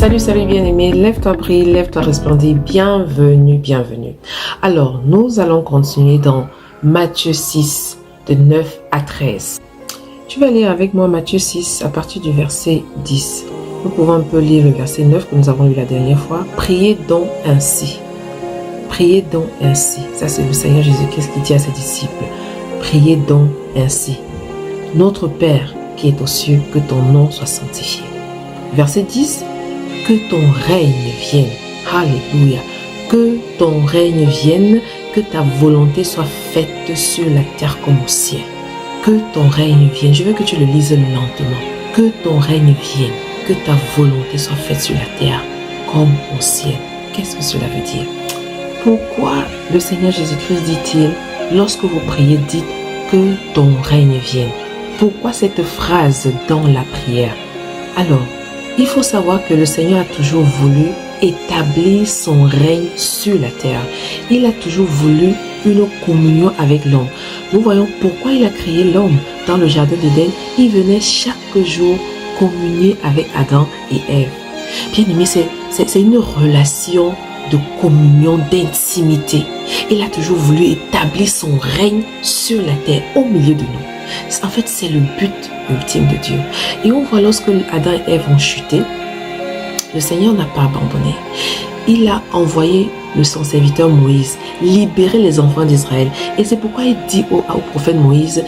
Salut bien-aimé, lève-toi brille, lève-toi resplendir, bienvenue. Alors, nous allons continuer dans Matthieu 6, de 9 à 13. Tu vas lire avec moi Matthieu 6 à partir du verset 10. Nous pouvons un peu lire le verset 9 que nous avons lu la dernière fois. Priez donc ainsi. Priez donc ainsi. Ça, c'est le Seigneur Jésus-Christ qui dit à ses disciples. Priez donc ainsi. Notre Père qui est aux cieux, que ton nom soit sanctifié. Verset 10. Que ton règne vienne. Alléluia. Que ton règne vienne, que ta volonté soit faite sur la terre comme au ciel. Que ton règne vienne. Je veux que tu le lises lentement. Que ton règne vienne, que ta volonté soit faite sur la terre comme au ciel. Qu'est-ce que cela veut dire? Pourquoi le Seigneur Jésus-Christ dit-il, lorsque vous priez, dites que ton règne vienne? Pourquoi cette phrase dans la prière? Alors, il faut savoir que le Seigneur a toujours voulu établir son règne sur la terre. Il a toujours voulu une communion avec l'homme. Nous voyons pourquoi il a créé l'homme dans le jardin d'Éden. Il venait chaque jour communier avec Adam et Ève. Bien aimé, c'est une relation de communion, d'intimité. Il a toujours voulu établir son règne sur la terre, au milieu de nous. En fait, c'est le but ultime de Dieu. Et on voit lorsque Adam et Ève ont chuté, le Seigneur n'a pas abandonné. Il a envoyé son serviteur Moïse libérer les enfants d'Israël. Et c'est pourquoi il dit au prophète Moïse,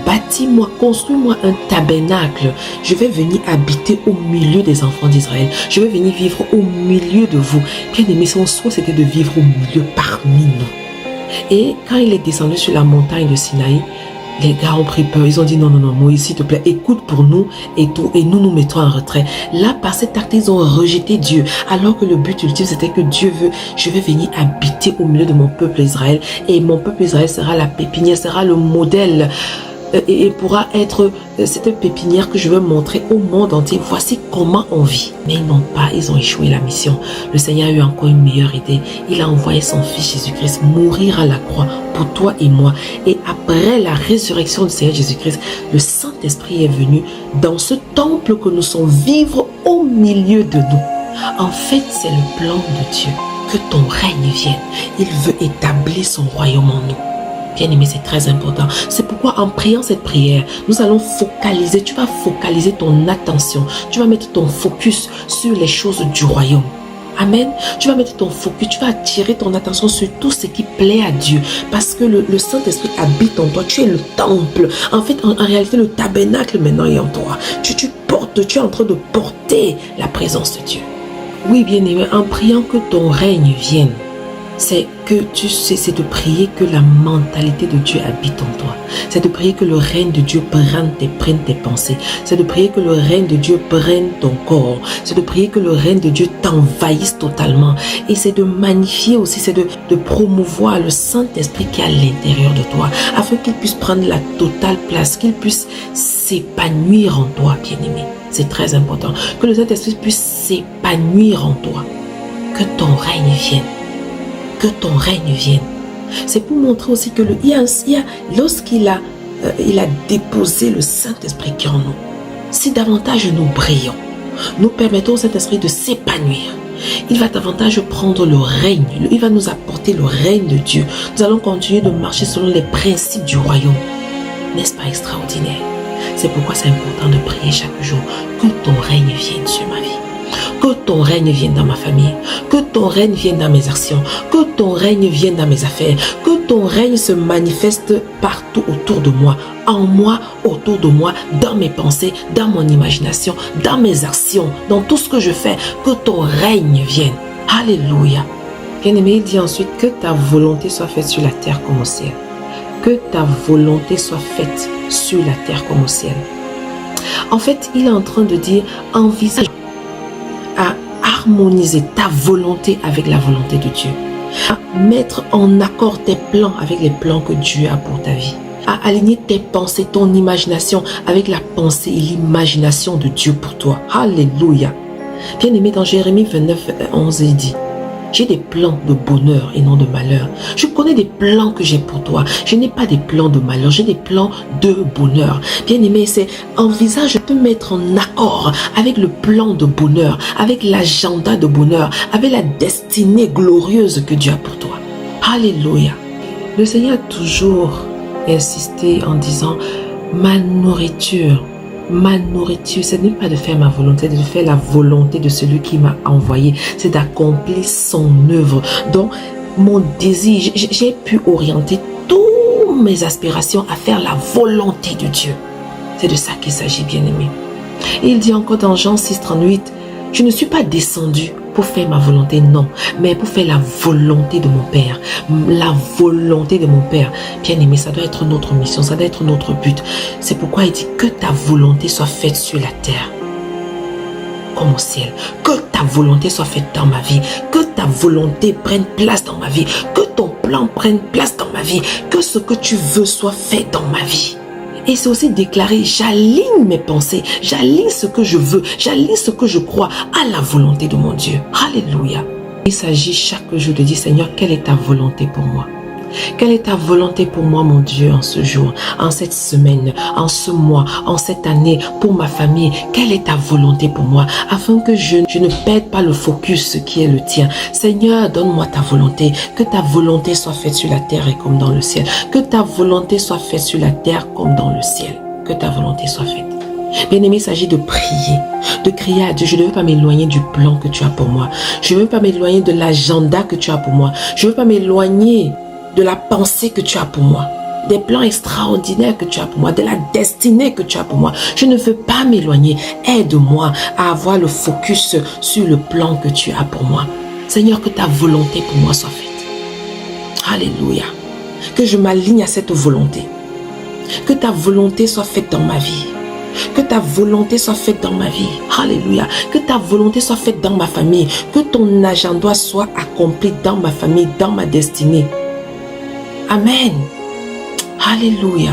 bâtis-moi, construis-moi un tabernacle. Je vais venir habiter au milieu des enfants d'Israël. Je vais venir vivre au milieu de vous. Bien aimé, son souhait c'était de vivre au milieu parmi nous. Et quand il est descendu sur la montagne de Sinaï, les gars ont pris peur. Ils ont dit non, Moïse, s'il te plaît, écoute pour nous et nous mettons en retrait. Là, par cet acte, ils ont rejeté Dieu. Alors que le but ultime, c'était que Dieu veut, je vais venir habiter au milieu de mon peuple Israël. Et mon peuple Israël sera la pépinière, sera le modèle. Et pourra être cette pépinière que je veux montrer au monde entier. Voici comment on vit. Mais ils n'ont pas, ils ont échoué la mission. Le Seigneur a eu encore une meilleure idée. Il a envoyé son fils Jésus-Christ mourir à la croix pour toi et moi. Et après la résurrection du Seigneur Jésus-Christ, le Saint-Esprit est venu dans ce temple que nous sommes vivre au milieu de nous. En fait, c'est le plan de Dieu. Que ton règne vienne. Il veut établir son royaume en nous. Bien aimé, c'est très important. C'est pourquoi en priant cette prière, nous allons focaliser, tu vas focaliser ton attention. Tu vas mettre ton focus sur les choses du royaume. Amen. Tu vas mettre ton focus, tu vas attirer ton attention sur tout ce qui plaît à Dieu. Parce que le Saint-Esprit habite en toi. Tu es le temple. En fait, en réalité, le tabernacle maintenant est en toi. Tu es en train de porter la présence de Dieu. Oui, bien aimé, en priant que ton règne vienne, c'est de prier que la mentalité de Dieu habite en toi. C'est de prier que le règne de Dieu prenne tes pensées. C'est de prier que le règne de Dieu prenne ton corps. C'est de prier que le règne de Dieu t'envahisse totalement. Et c'est de magnifier aussi, c'est de promouvoir le Saint-Esprit qui est à l'intérieur de toi, afin qu'il puisse prendre la totale place, qu'il puisse s'épanouir en toi, bien-aimé. C'est très important. Que le Saint-Esprit puisse s'épanouir en toi. Que ton règne vienne. Que ton règne vienne. C'est pour montrer aussi que lorsqu'il a déposé le Saint-Esprit qui est en nous, si davantage nous brillons, nous permettons au Saint-Esprit de s'épanouir, il va davantage prendre le règne, il va nous apporter le règne de Dieu. Nous allons continuer de marcher selon les principes du royaume. N'est-ce pas extraordinaire? C'est pourquoi c'est important de prier chaque jour. Que ton règne vienne sur ma vie. Que ton règne vienne dans ma famille. Que ton règne vienne dans mes actions. Que ton règne vienne dans mes affaires. Que ton règne se manifeste partout autour de moi. En moi, autour de moi, dans mes pensées, dans mon imagination, dans mes actions, dans tout ce que je fais. Que ton règne vienne. Alléluia. Bien-aimé, il dit ensuite que ta volonté soit faite sur la terre comme au ciel. Que ta volonté soit faite sur la terre comme au ciel. En fait, il est en train de dire, envisage à harmoniser ta volonté avec la volonté de Dieu, à mettre en accord tes plans avec les plans que Dieu a pour ta vie, à aligner tes pensées, ton imagination avec la pensée et l'imagination de Dieu pour toi. Alléluia. Bien aimé, dans Jérémie 29, 11, il dit, J'ai des plans de bonheur et non de malheur. Je connais des plans que j'ai pour toi. Je n'ai pas des plans de malheur, j'ai des plans de bonheur. Bien-aimé, c'est envisage de te mettre en accord avec le plan de bonheur, avec l'agenda de bonheur, avec la destinée glorieuse que Dieu a pour toi. Alléluia. Le Seigneur a toujours insisté en disant, ma nourriture, ce n'est pas de faire ma volonté, de faire la volonté de celui qui m'a envoyé. C'est d'accomplir son œuvre. Donc, mon désir, j'ai pu orienter toutes mes aspirations à faire la volonté de Dieu. C'est de ça qu'il s'agit, bien-aimé. Il dit encore dans Jean 6,38, je ne suis pas descendu pour faire ma volonté, non, mais pour faire la volonté de mon Père. La volonté de mon Père. Bien-aimé, ça doit être notre mission, ça doit être notre but. C'est pourquoi il dit que ta volonté soit faite sur la terre comme au ciel. Que ta volonté soit faite dans ma vie. Que ta volonté prenne place dans ma vie. Que ton plan prenne place dans ma vie. Que ce que tu veux soit fait dans ma vie. Et c'est aussi déclarer, j'aligne mes pensées, j'aligne ce que je veux, j'aligne ce que je crois à la volonté de mon Dieu. Alléluia. Il s'agit chaque jour de dire, Seigneur, quelle est ta volonté pour moi? Quelle est ta volonté pour moi, mon Dieu, en ce jour, en cette semaine, en ce mois, en cette année, pour ma famille? Quelle est ta volonté pour moi, afin que je ne perde pas le focus qui est le tien? Seigneur, donne-moi ta volonté, que ta volonté soit faite sur la terre et comme dans le ciel. Que ta volonté soit faite sur la terre comme dans le ciel. Que ta volonté soit faite. Bien-aimé, il s'agit de prier, de crier à Dieu. Je ne veux pas m'éloigner du plan que tu as pour moi. Je ne veux pas m'éloigner de l'agenda que tu as pour moi. Je ne veux pas m'éloigner de la pensée que tu as pour moi, des plans extraordinaires que tu as pour moi, de la destinée que tu as pour moi. Je ne veux pas m'éloigner. Aide-moi à avoir le focus sur le plan que tu as pour moi. Seigneur, que ta volonté pour moi soit faite. Alléluia. Que je m'aligne à cette volonté. Que ta volonté soit faite dans ma vie. Que ta volonté soit faite dans ma vie. Alléluia. Que ta volonté soit faite dans ma famille. Que ton agenda soit accompli dans ma famille, dans ma destinée. Amen. Alléluia.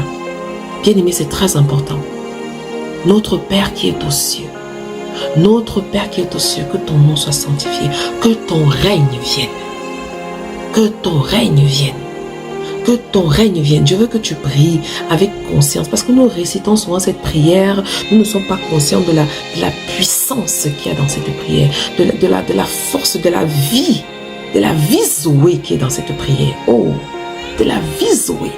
Bien-aimé, c'est très important. Notre Père qui est aux cieux. Notre Père qui est aux cieux, que ton nom soit sanctifié. Que ton règne vienne. Que ton règne vienne. Que ton règne vienne. Je veux que tu pries avec conscience. Parce que nous récitons souvent cette prière. Nous ne sommes pas conscients de la puissance qu'il y a dans cette prière. De la force, de la vie. De la vie Zoé qui est dans cette prière. Oh, de la vie Zoé.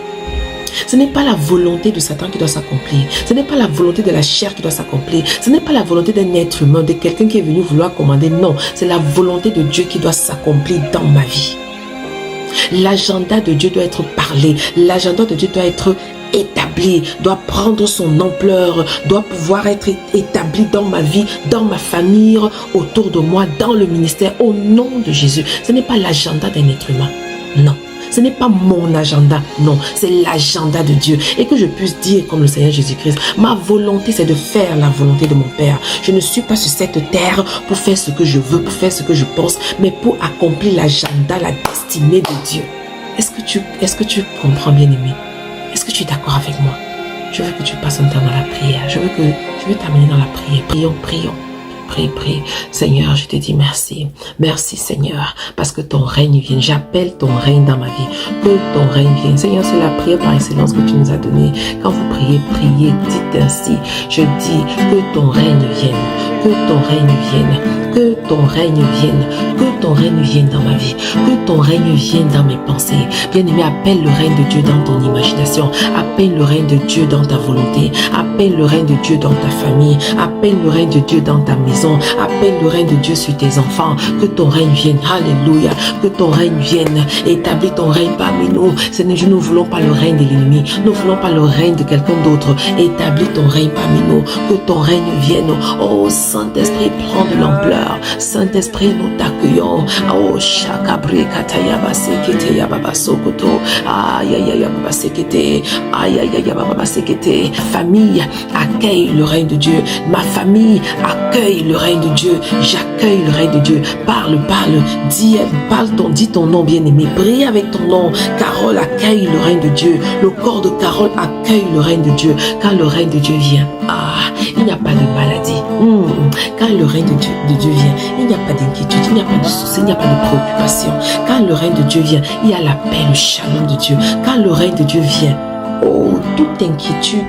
Ce n'est pas la volonté de Satan qui doit s'accomplir. Ce n'est pas la volonté de la chair qui doit s'accomplir. Ce n'est pas la volonté d'un être humain, de quelqu'un qui est venu vouloir commander. Non, c'est la volonté de Dieu qui doit s'accomplir dans ma vie. L'agenda de Dieu doit être parlé. L'agenda de Dieu doit être établi, doit prendre son ampleur, doit pouvoir être établi dans ma vie, dans ma famille, autour de moi, dans le ministère, au nom de Jésus. Ce n'est pas l'agenda d'un être humain. Non. Ce n'est pas mon agenda, non, c'est l'agenda de Dieu. Et que je puisse dire comme le Seigneur Jésus-Christ, ma volonté c'est de faire la volonté de mon Père. Je ne suis pas sur cette terre pour faire ce que je veux, pour faire ce que je pense, mais pour accomplir l'agenda, la destinée de Dieu. Est-ce que tu comprends, bien-aimé? Est-ce que tu es d'accord avec moi? Je veux que tu passes un temps dans la prière. Je veux t'amener dans la prière. Prions. Prie. Seigneur, je te dis merci. Merci, Seigneur, parce que ton règne vienne. J'appelle ton règne dans ma vie. Que ton règne vienne. Seigneur, c'est la prière par excellence que tu nous as donnée. Quand vous priez, dites ainsi. Je dis que ton règne vienne. Que ton règne vienne. Que ton règne vienne. Que ton règne vienne dans ma vie. Que ton règne vienne dans mes pensées. Bien-aimé, appelle le règne de Dieu dans ton imagination. Appelle le règne de Dieu dans ta volonté. Appelle le règne de Dieu dans ta famille. Appelle le règne de Dieu dans ta maison. Appelle le règne de Dieu sur tes enfants. Que ton règne vienne. Alléluia. Que ton règne vienne. Établis ton règne parmi nous. Nous ne voulons pas le règne de l'ennemi. Nous ne voulons pas le règne de quelqu'un d'autre. Établis ton règne parmi nous. Que ton règne vienne. Oh Saint-Esprit, prends de l'ampleur. Saint-Esprit, nous t'accueillons. Oh Shakabri Katayaba Sekete Yababa Sokoto. Aïe Baba Sekete. Aïe Baba Sekete. Famille, accueille le règne de Dieu. Ma famille, accueille le règne de Dieu. J'accueille le règne de Dieu. Parle, dis ton nom bien-aimé. Prie avec ton nom. Carole accueille le règne de Dieu. Le corps de Carole accueille le règne de Dieu. Quand le règne de Dieu vient, il n'y a pas de maladie. Quand le règne de Dieu vient, il n'y a pas d'inquiétude, il n'y a pas de soucis, il n'y a pas de préoccupation. Quand le règne de Dieu vient, il y a la paix, le shalom de Dieu. Quand le règne de Dieu vient, toute inquiétude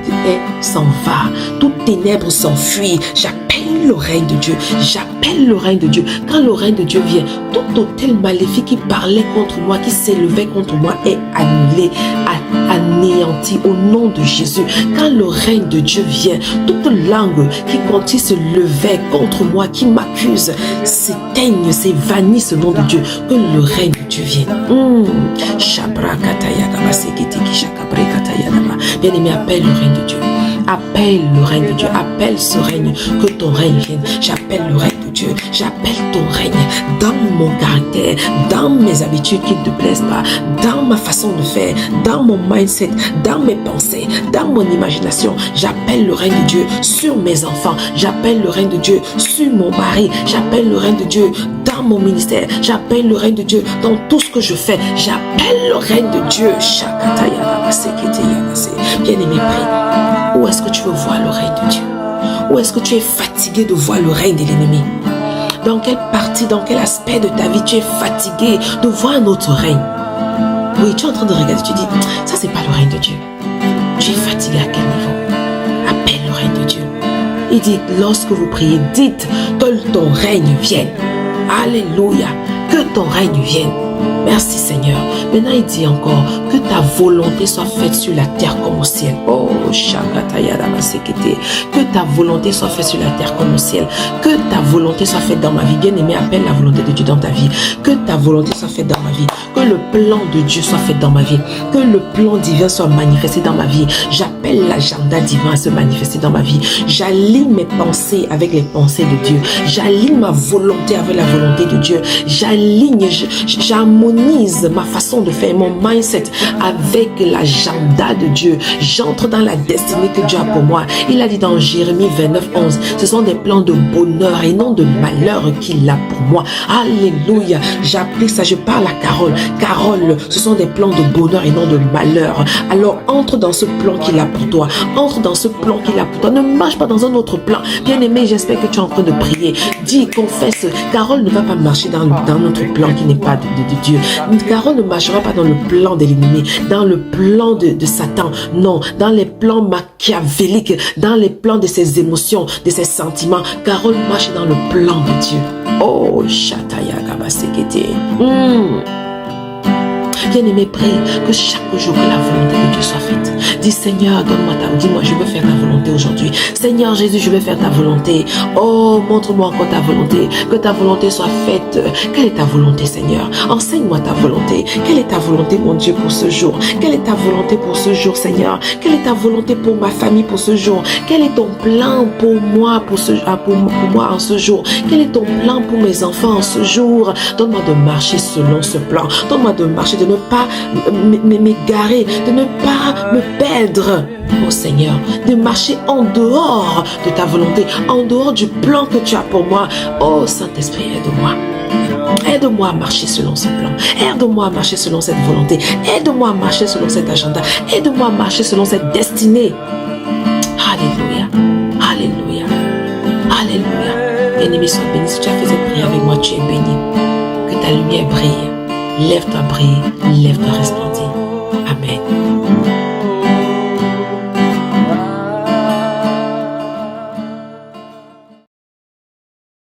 s'en va, toute ténèbre s'enfuit. J'appelle le règne de Dieu. J'appelle le règne de Dieu. Quand le règne de Dieu vient, tout hôtel maléfique qui parlait contre moi, qui s'élevait contre moi, est annulé, anéanti au nom de Jésus. Quand le règne de Dieu vient, toute langue qui continue se lever contre moi, qui m'accuse, s'éteigne, s'évanouisse au nom de Dieu. Que le règne de Dieu vienne. Bien-aimé, appelle le règne de Dieu. Appelle le règne de Dieu. Appelle ce règne. Que ton règne vienne. J'appelle le règne de Dieu. J'appelle ton règne dans mon caractère, dans mes habitudes qui ne te plaisent pas, dans ma façon de faire, dans mon mindset, dans mes pensées, dans mon imagination. J'appelle le règne de Dieu sur mes enfants. J'appelle le règne de Dieu sur mon mari. J'appelle le règne de Dieu dans mon ministère. J'appelle le règne de Dieu dans tout ce que je fais. J'appelle le règne de Dieu. Bien-aimé, prie. Où est-ce que tu veux voir le règne de Dieu? Où est-ce que tu es fatigué de voir le règne de l'ennemi? Dans quelle partie, dans quel aspect de ta vie tu es fatigué de voir notre règne? Oui, tu es en train de regarder, tu dis, ça c'est pas le règne de Dieu. Tu es fatigué à quel niveau? Appelle le règne de Dieu. Il dit, lorsque vous priez, dites que ton règne vienne. Alléluia, que ton règne vienne. Merci Seigneur. Maintenant il dit encore que ta volonté soit faite sur la terre comme au ciel. Oh, que ta volonté soit faite sur la terre comme au ciel. Que ta volonté soit faite dans ma vie. Bien-aimé, appelle la volonté de Dieu dans ta vie. Que ta volonté soit faite dans ma vie. Que le plan de Dieu soit fait dans ma vie. Que le plan divin soit manifesté dans ma vie. J'appelle l'agenda divin à se manifester dans ma vie. J'aligne mes pensées avec les pensées de Dieu. J'aligne ma volonté avec la volonté de Dieu. J'aligne, j'harmonise ma façon de faire, mon mindset avec l'agenda de Dieu. J'entre dans la destinée que Dieu a pour moi. Il a dit dans Jérémie 29, 11, ce sont des plans de bonheur et non de malheur qu'il a pour moi. Alléluia. J'applique ça, je parle à Carole. Carole, ce sont des plans de bonheur et non de malheur. Alors entre dans ce plan qu'il a pour toi. Entre dans ce plan qu'il a pour toi. Ne marche pas dans un autre plan. Bien-aimé, j'espère que tu es en train de prier. Dis, confesse. Carole ne va pas marcher dans notre plan qui n'est pas de Dieu. Carole ne marchera pas dans le plan de l'ennemi, dans le plan de Satan. Non, dans les plans machiavéliques, dans les plans de ses émotions, de ses sentiments. Carole marche dans le plan de Dieu. Oh, Shataya Gabasekete. Bien-aimé, prie que chaque jour que la volonté de Dieu soit faite. Dis Seigneur, donne-moi dis-moi, je veux faire ta volonté aujourd'hui. Seigneur Jésus, je veux faire ta volonté. Oh, montre-moi encore ta volonté. Que ta volonté soit faite. Quelle est ta volonté, Seigneur? Enseigne-moi ta volonté. Quelle est ta volonté, mon Dieu, pour ce jour? Quelle est ta volonté pour ce jour, Seigneur? Quelle est ta volonté pour ma famille pour ce jour? Quel est ton plan pour moi pour moi en ce jour? Quel est ton plan pour mes enfants en ce jour? Donne-moi de marcher selon ce plan. Donne-moi de marcher, de ne pas m'égarer, de ne pas me perdre, oh Seigneur, de marcher en dehors de ta volonté, en dehors du plan que tu as pour moi. Oh Saint-Esprit, aide-moi. Aide-moi à marcher selon ce plan. Aide-moi à marcher selon cette volonté. Aide-moi à marcher selon cet agenda. Aide-moi à marcher selon cette destinée. Alléluia. Alléluia. Alléluia. Bien-aimé, sois béni. Si tu as fait cette prière avec moi, tu es béni. Que ta lumière brille. Lève-toi, brille. Lève-toi, resplendir. Amen.